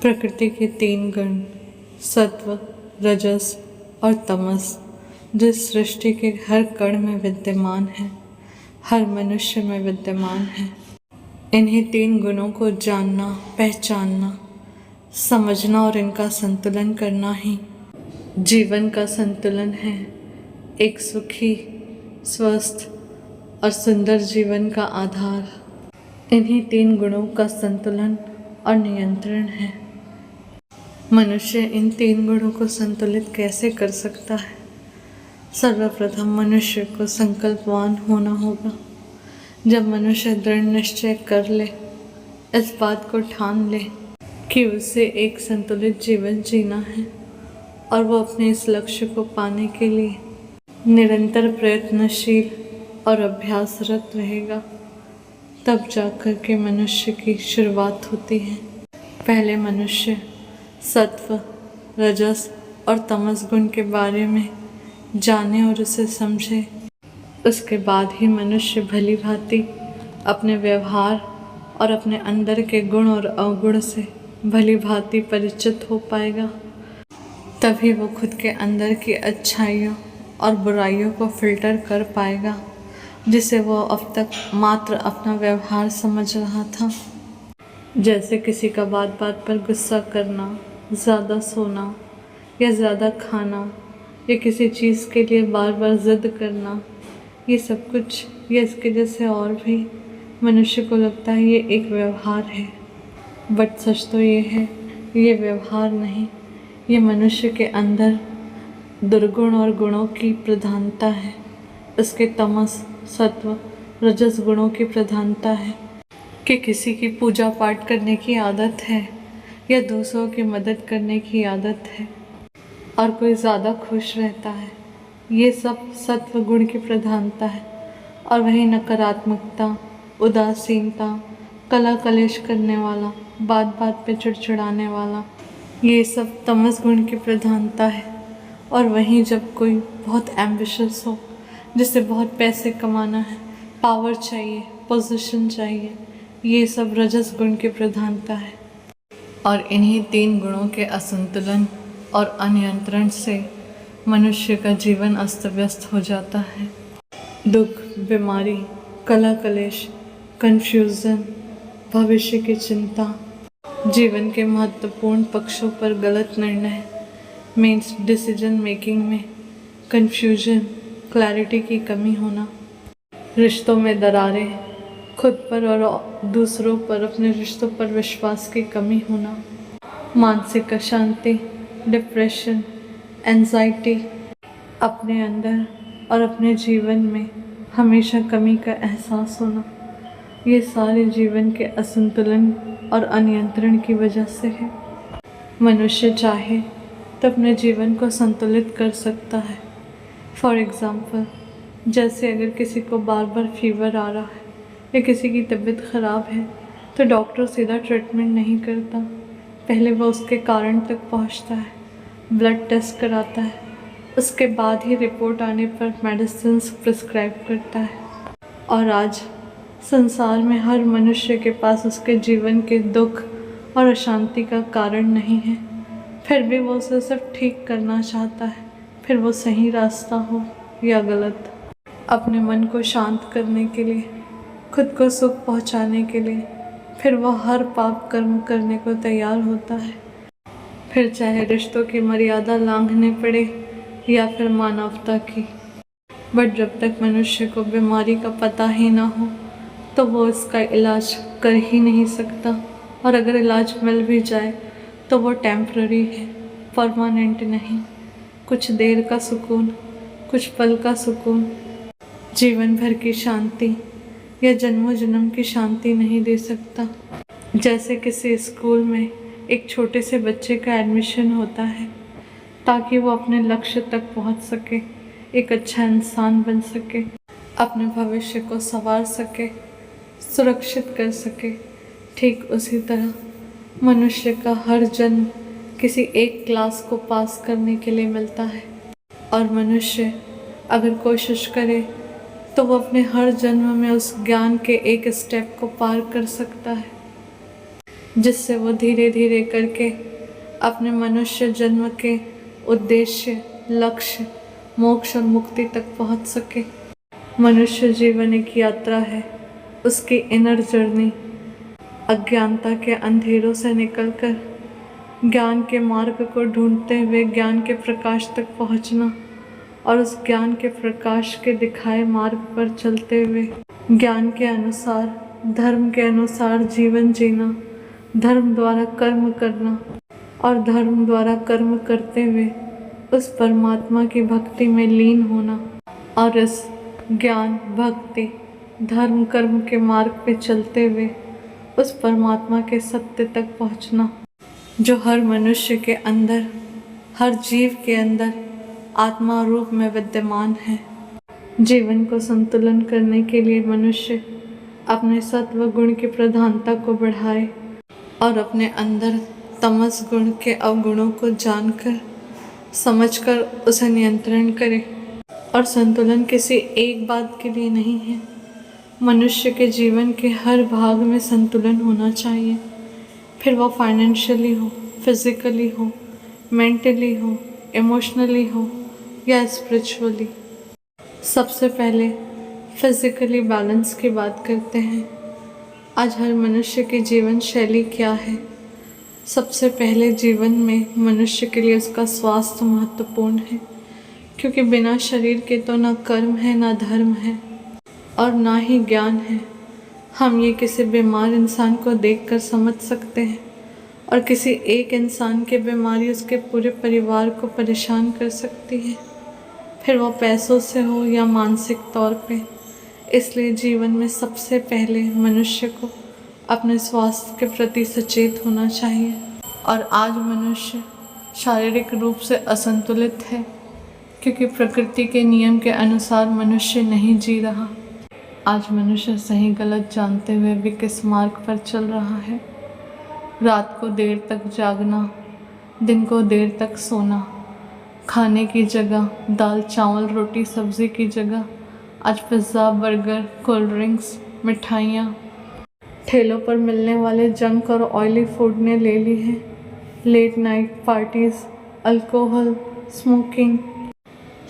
प्रकृति के 3 गुण सत्व, रजस और तमस जो सृष्टि के हर कण में विद्यमान है, हर मनुष्य में विद्यमान है। इन्हीं 3 गुणों को जानना, पहचानना, समझना और इनका संतुलन करना ही जीवन का संतुलन है। एक सुखी, स्वस्थ और सुंदर जीवन का आधार इन्हीं 3 गुणों का संतुलन और नियंत्रण है। मनुष्य इन 3 गुणों को संतुलित कैसे कर सकता है? सर्वप्रथम मनुष्य को संकल्पवान होना होगा। जब मनुष्य दृढ़ निश्चय कर ले, इस बात को ठान ले कि उसे एक संतुलित जीवन जीना है और वो अपने इस लक्ष्य को पाने के लिए निरंतर प्रयत्नशील और अभ्यासरत रहेगा, तब जाकर के मनुष्य की शुरुआत होती है। पहले मनुष्य सत्व, रजस और तमस गुण के बारे में जाने और उसे समझे। उसके बाद ही मनुष्य भली भांति अपने व्यवहार और अपने अंदर के गुण और अवगुण से भली भांति परिचित हो पाएगा। तभी वो खुद के अंदर की अच्छाइयों और बुराइयों को फिल्टर कर पाएगा, जिसे वो अब तक मात्र अपना व्यवहार समझ रहा था। जैसे किसी का बात बात पर गुस्सा करना, ज़्यादा सोना या ज़्यादा खाना या किसी चीज़ के लिए बार बार ज़िद करना, ये सब कुछ या इसके जैसे और भी मनुष्य को लगता है ये एक व्यवहार है। बट सच तो ये है, ये व्यवहार नहीं, ये मनुष्य के अंदर दुर्गुण और गुणों की प्रधानता है। इसके तमस, सत्व, रजस गुणों की प्रधानता है कि किसी की पूजा पाठ करने की आदत है या दूसरों की मदद करने की आदत है और कोई ज़्यादा खुश रहता है। ये सब सत्व गुण की प्रधानता है। और वही नकारात्मकता, उदासीनता, कला कलेश करने वाला, बात बात पे चिड़चिड़ाने वाला, ये सब तमस गुण की प्रधानता है। और वहीं जब कोई बहुत एम्बिशियस हो, जिसे बहुत पैसे कमाना है, पावर चाहिए, पोजीशन चाहिए, ये सब रजस गुण की प्रधानता है। और इन्हीं 3 गुणों के असंतुलन और अनियंत्रण से मनुष्य का जीवन अस्त व्यस्त हो जाता है। दुख, बीमारी, कला कलेश, कन्फ्यूज़न, भविष्य की चिंता, जीवन के महत्वपूर्ण पक्षों पर गलत निर्णय, मीन्स डिसीजन मेकिंग में कन्फ्यूजन, क्लैरिटी की कमी होना, रिश्तों में दरारें, खुद पर और दूसरों पर अपने रिश्तों पर विश्वास की कमी होना, मानसिक अशांति, डिप्रेशन, एंजाइटी, अपने अंदर और अपने जीवन में हमेशा कमी का एहसास होना, ये सारे जीवन के असंतुलन और अनियंत्रण की वजह से है। मनुष्य चाहे तो अपने जीवन को संतुलित कर सकता है। फॉर एग्ज़ाम्पल, जैसे अगर किसी को बार बार फीवर आ रहा है या किसी की तबीयत ख़राब है तो डॉक्टर सीधा ट्रीटमेंट नहीं करता, पहले वह उसके कारण तक पहुंचता है, ब्लड टेस्ट कराता है, उसके बाद ही रिपोर्ट आने पर मेडिसिन प्रिस्क्राइब करता है। और आज संसार में हर मनुष्य के पास उसके जीवन के दुख और अशांति का कारण नहीं है, फिर भी वो उसे सिर्फ ठीक करना चाहता है, फिर वो सही रास्ता हो या गलत। अपने मन को शांत करने के लिए, खुद को सुख पहुंचाने के लिए फिर वो हर पाप कर्म करने को तैयार होता है, फिर चाहे रिश्तों की मर्यादा लांघने पड़े या फिर मानवता की। बट जब तक मनुष्य को बीमारी का पता ही ना हो तो वो इसका इलाज कर ही नहीं सकता, और अगर इलाज मिल भी जाए तो वो टेम्पररी है, परमानेंट नहीं। कुछ देर का सुकून, कुछ पल का सुकून जीवन भर की शांति या जन्मों जन्म की शांति नहीं दे सकता। जैसे किसी स्कूल में एक छोटे से बच्चे का एडमिशन होता है ताकि वो अपने लक्ष्य तक पहुंच सके, एक अच्छा इंसान बन सके, अपने भविष्य को संवार सके, सुरक्षित कर सके। ठीक उसी तरह मनुष्य का हर जन्म किसी एक क्लास को पास करने के लिए मिलता है, और मनुष्य अगर कोशिश करे तो वो अपने हर जन्म में उस ज्ञान के एक स्टेप को पार कर सकता है। जिससे वो धीरे धीरे करके अपने मनुष्य जन्म के उद्देश्य, लक्ष्य, मोक्ष और मुक्ति तक पहुंच सके। मनुष्य जीवन एक यात्रा है, उसकी इनर जर्नी अज्ञानता के अंधेरों से निकलकर ज्ञान के मार्ग को ढूंढते हुए ज्ञान के प्रकाश तक पहुंचना और उस ज्ञान के प्रकाश के दिखाए मार्ग पर चलते हुए ज्ञान के अनुसार, धर्म के अनुसार जीवन जीना, धर्म द्वारा कर्म करना और धर्म द्वारा कर्म करते हुए उस परमात्मा की भक्ति में लीन होना और इस ज्ञान, भक्ति, धर्म, कर्म के मार्ग पे चलते हुए उस परमात्मा के सत्य तक पहुंचना जो हर मनुष्य के अंदर, हर जीव के अंदर आत्मा रूप में विद्यमान है। जीवन को संतुलन करने के लिए मनुष्य अपने सत्व गुण की प्रधानता को बढ़ाए और अपने अंदर तमस गुण के अवगुणों को जानकर, समझकर उसे नियंत्रण करे। और संतुलन किसी एक बात के लिए नहीं है, मनुष्य के जीवन के हर भाग में संतुलन होना चाहिए, फिर वो फाइनेंशियली हो, फिजिकली हो, मेंटली हो, इमोशनली हो या स्पिरिचुअली। सबसे पहले फिजिकली बैलेंस की बात करते हैं। आज हर मनुष्य की जीवन शैली क्या है? सबसे पहले जीवन में मनुष्य के लिए उसका स्वास्थ्य महत्वपूर्ण है, क्योंकि बिना शरीर के तो ना कर्म है, ना धर्म है और ना ही ज्ञान है। हम ये किसी बीमार इंसान को देखकर समझ सकते हैं और किसी एक इंसान की बीमारी उसके पूरे परिवार को परेशान कर सकती है, फिर वो पैसों से हो या मानसिक तौर पे। इसलिए जीवन में सबसे पहले मनुष्य को अपने स्वास्थ्य के प्रति सचेत होना चाहिए। और आज मनुष्य शारीरिक रूप से असंतुलित है, क्योंकि प्रकृति के नियम के अनुसार मनुष्य नहीं जी रहा। आज मनुष्य सही गलत जानते हुए भी किस मार्ग पर चल रहा है? रात को देर तक जागना, दिन को देर तक सोना, खाने की जगह दाल चावल रोटी सब्ज़ी की जगह आज पिज़्ज़ा, बर्गर, कोल्ड ड्रिंक्स, मिठाइयाँ, ठेलों पर मिलने वाले जंक और ऑयली फूड ने ले ली है। Late night parties, alcohol, smoking.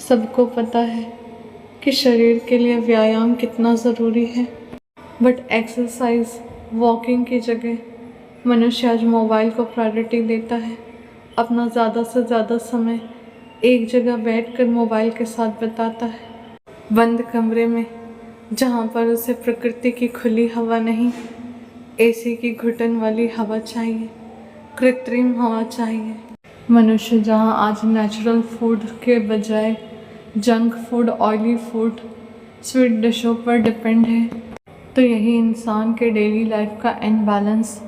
सबको पता है कि शरीर के लिए व्यायाम कितना ज़रूरी है, बट एक्सरसाइज, वॉकिंग की जगह मनुष्य आज मोबाइल को प्रायोरिटी देता है। अपना ज़्यादा से ज़्यादा समय एक जगह बैठकर मोबाइल के साथ बिताता है, बंद कमरे में, जहाँ पर उसे प्रकृति की खुली हवा नहीं, एसी की घुटन वाली हवा चाहिए, कृत्रिम हवा चाहिए। मनुष्य जहाँ आज नेचुरल फूड के बजाय junk food, oily food, sweet डिशों पर डिपेंड है, तो यही इंसान के डेली लाइफ का इनबैलेंस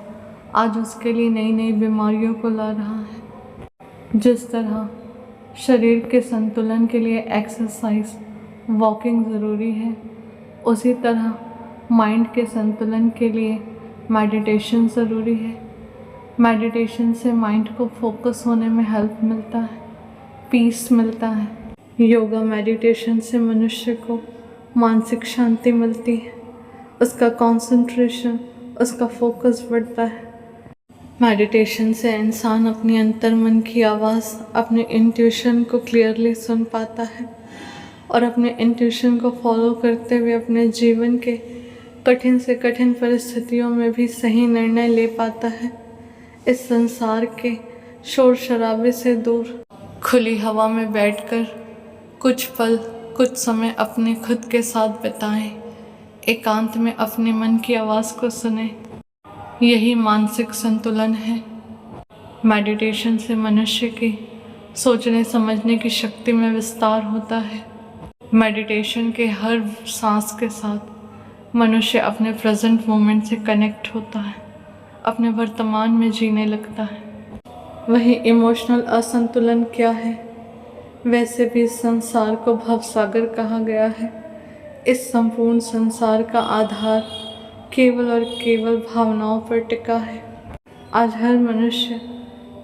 आज उसके लिए नई नई बीमारियों को ला रहा है। जिस तरह शरीर के संतुलन के लिए एक्सरसाइज, वॉकिंग ज़रूरी है, उसी तरह माइंड के संतुलन के लिए मेडिटेशन ज़रूरी है। मेडिटेशन से माइंड को फोकस होने में हेल्प मिलता है, पीस मिलता है। योगा मेडिटेशन से मनुष्य को मानसिक शांति मिलती है, उसका कंसंट्रेशन, उसका फोकस बढ़ता है। मेडिटेशन से इंसान अपनी अंतर्मन की आवाज़, अपने इंट्यूशन को क्लियरली सुन पाता है और अपने इंट्यूशन को फॉलो करते हुए अपने जीवन के कठिन से कठिन परिस्थितियों में भी सही निर्णय ले पाता है। इस संसार के शोर शराबे से दूर खुली हवा में बैठकर कुछ पल, कुछ समय अपने खुद के साथ बिताएं, एकांत में अपने मन की आवाज़ को सुने। यही मानसिक संतुलन है। मेडिटेशन से मनुष्य की सोचने समझने की शक्ति में विस्तार होता है। मेडिटेशन के हर सांस के साथ मनुष्य अपने प्रेजेंट मोमेंट से कनेक्ट होता है, अपने वर्तमान में जीने लगता है। वही इमोशनल असंतुलन क्या है? वैसे भी इस संसार को भवसागर कहा गया है। इस संपूर्ण संसार का आधार केवल और केवल भावनाओं पर टिका है। आज हर मनुष्य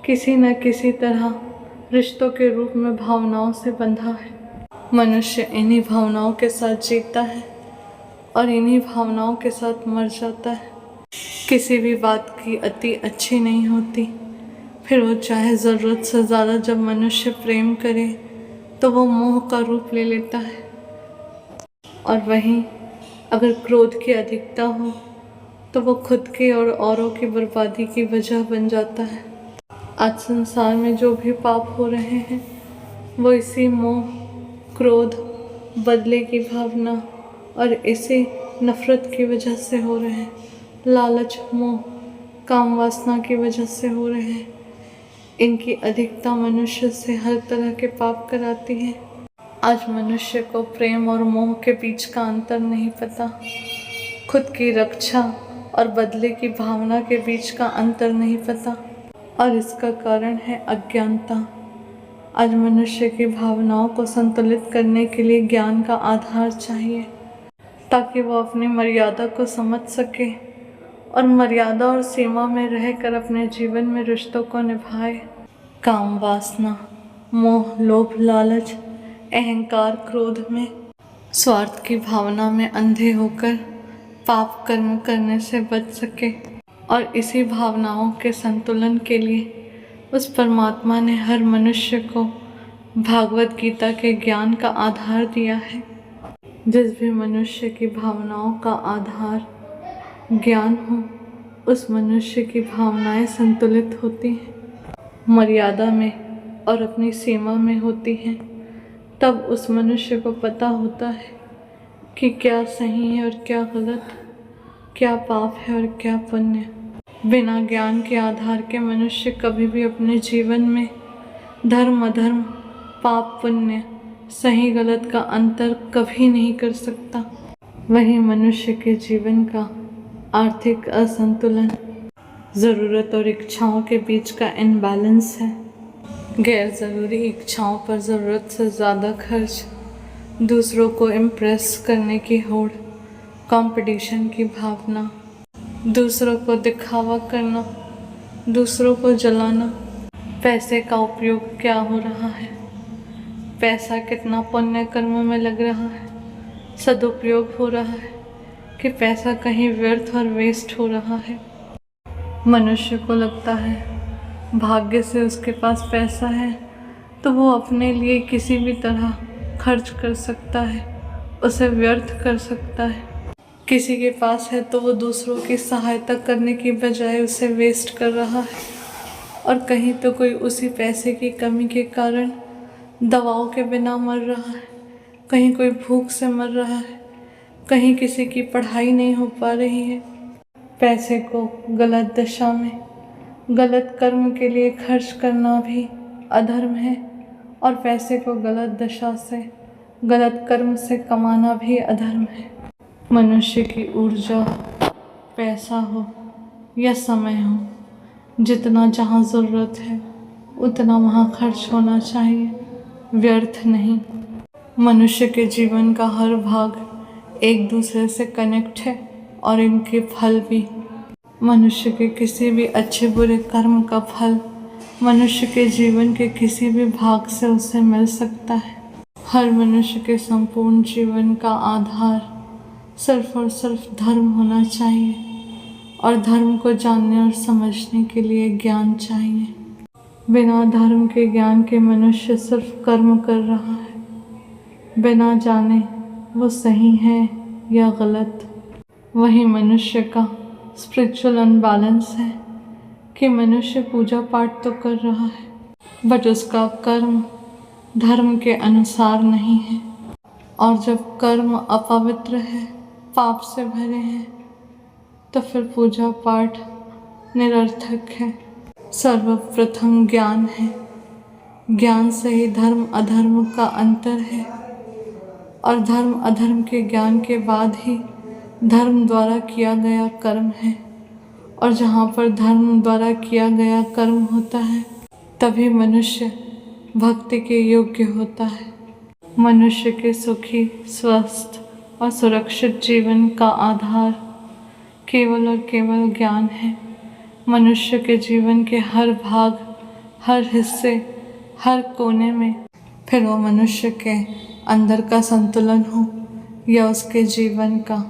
किसी न किसी तरह रिश्तों के रूप में भावनाओं से बंधा है। मनुष्य इन्हीं भावनाओं के साथ जीता है और इन्हीं भावनाओं के साथ मर जाता है। किसी भी बात की अति अच्छी नहीं होती। फिर वो चाहे ज़रूरत से ज़्यादा जब मनुष्य प्रेम करे तो वो मोह का रूप ले लेता है। और वहीं अगर क्रोध की अधिकता हो तो वो खुद की और औरों की बर्बादी की वजह बन जाता है। आज संसार में जो भी पाप हो रहे हैं वो इसी मोह, क्रोध, बदले की भावना और इसी नफ़रत की वजह से हो रहे हैं। लालच, मोह, काम वासना की वजह से हो रहे हैं। इनकी अधिकता मनुष्य से हर तरह के पाप कराती है। आज मनुष्य को प्रेम और मोह के बीच का अंतर नहीं पता, खुद की रक्षा और बदले की भावना के बीच का अंतर नहीं पता, और इसका कारण है अज्ञानता। आज मनुष्य की भावनाओं को संतुलित करने के लिए ज्ञान का आधार चाहिए, ताकि वो अपनी मर्यादा को समझ सके और मर्यादा और सीमा में रहकर अपने जीवन में रिश्तों को निभाए। काम वासना, मोह, लोभ, लालच, अहंकार, क्रोध में, स्वार्थ की भावना में अंधे होकर पाप कर्म करने से बच सके। और इसी भावनाओं के संतुलन के लिए उस परमात्मा ने हर मनुष्य को भागवत गीता के ज्ञान का आधार दिया है। जिस भी मनुष्य की भावनाओं का आधार ज्ञान हो, उस मनुष्य की भावनाएं संतुलित होती हैं, मर्यादा में और अपनी सीमा में होती हैं। तब उस मनुष्य को पता होता है कि क्या सही है और क्या गलत, क्या पाप है और क्या पुण्य। बिना ज्ञान के आधार के मनुष्य कभी भी अपने जीवन में धर्म अधर्म, पाप पुण्य, सही गलत का अंतर कभी नहीं कर सकता। वही मनुष्य के जीवन का आर्थिक असंतुलन, ज़रूरत और इच्छाओं के बीच का इनबैलेंस है। गैर ज़रूरी इच्छाओं पर ज़रूरत से ज़्यादा खर्च, दूसरों को इम्प्रेस करने की होड़, कंपटीशन की भावना, दूसरों को दिखावा करना, दूसरों को जलाना। पैसे का उपयोग क्या हो रहा है, पैसा कितना पुण्य कर्म में लग रहा है, सदुपयोग हो रहा है कि पैसा कहीं व्यर्थ और वेस्ट हो रहा है। मनुष्य को लगता है भाग्य से उसके पास पैसा है तो वो अपने लिए किसी भी तरह खर्च कर सकता है, उसे व्यर्थ कर सकता है। किसी के पास है तो वो दूसरों की सहायता करने की बजाय उसे वेस्ट कर रहा है। और कहीं तो कोई उसी पैसे की कमी के कारण दवाओं के बिना मर रहा है, कहीं कोई भूख से मर रहा है, कहीं किसी की पढ़ाई नहीं हो पा रही है। पैसे को गलत दिशा में गलत कर्म के लिए खर्च करना भी अधर्म है, और पैसे को गलत दिशा से गलत कर्म से कमाना भी अधर्म है। मनुष्य की ऊर्जा, पैसा हो या समय हो, जितना जहाँ ज़रूरत है उतना वहाँ खर्च होना चाहिए, व्यर्थ नहीं। मनुष्य के जीवन का हर भाग एक दूसरे से कनेक्ट है और इनके फल भी। मनुष्य के किसी भी अच्छे बुरे कर्म का फल मनुष्य के जीवन के किसी भी भाग से उसे मिल सकता है। हर मनुष्य के संपूर्ण जीवन का आधार सिर्फ और सिर्फ धर्म होना चाहिए, और धर्म को जानने और समझने के लिए ज्ञान चाहिए। बिना धर्म के ज्ञान के मनुष्य सिर्फ कर्म कर रहा है, बिना जाने वो सही है या गलत। वही मनुष्य का स्पिरिचुअल अनबैलेंस है कि मनुष्य पूजा पाठ तो कर रहा है बट उसका कर्म धर्म के अनुसार नहीं है। और जब कर्म अपवित्र है, पाप से भरे हैं, तो फिर पूजा पाठ निरर्थक है। सर्वप्रथम ज्ञान है, ज्ञान से ही धर्म अधर्म का अंतर है, और धर्म अधर्म के ज्ञान के बाद ही धर्म द्वारा किया गया कर्म है। और जहाँ पर धर्म द्वारा किया गया कर्म होता है तभी मनुष्य भक्ति के योग्य होता है। मनुष्य के सुखी, स्वस्थ और सुरक्षित जीवन का आधार केवल और केवल ज्ञान है। मनुष्य के जीवन के हर भाग, हर हिस्से, हर कोने में, फिर वो मनुष्य के अंदर का संतुलन हो या उसके जीवन का